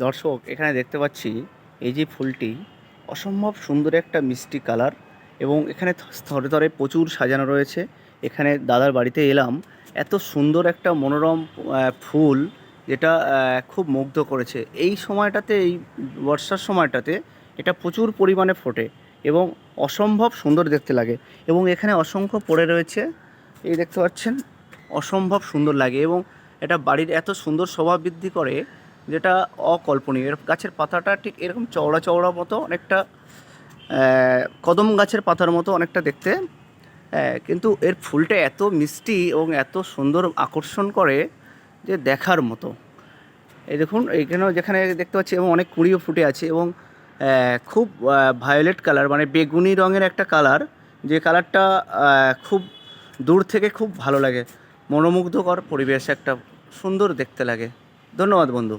দর্শক এখানে দেখতে পাচ্ছি এই যে ফুলটি অসম্ভব সুন্দর একটা মিষ্টি কালার এবং এখানে স্তরে স্তরে প্রচুর সাজানো রয়েছে। এখানে দাদার বাড়িতে এলাম, এত সুন্দর একটা মনোরম ফুল যেটা খুব মুগ্ধ করেছে। এই সময়টাতে, এই বর্ষার সময়টাতে এটা প্রচুর পরিমাণে ফোটে এবং অসম্ভব সুন্দর দেখতে লাগে এবং এখানে অসংখ্য পড়ে রয়েছে, এই দেখতে পাচ্ছেন, অসম্ভব সুন্দর লাগে এবং এটা বাড়ির এত সুন্দর শোভা বৃদ্ধি করে যেটা অকল্পনীয়। এর গাছের পাতাটা ঠিক এরকম চওড়া চওড়া মতো, অনেকটা কদম গাছের পাতার মতো অনেকটা দেখতে, কিন্তু এর ফুলটা এত মিষ্টি এবং এত সুন্দর আকর্ষণ করে যে দেখার মতো। এই দেখুন এইখানেও যেখানে দেখতে পাচ্ছি এবং অনেক কুঁড়িও ফুটে আছে এবং খুব ভায়োলেট কালার, মানে বেগুনি রঙের একটা কালার, যে কালারটা খুব দূর থেকে খুব ভালো লাগে। মনোমুগ্ধকর পরিবেশ, একটা সুন্দর দেখতে লাগে। ধন্যবাদ বন্ধু।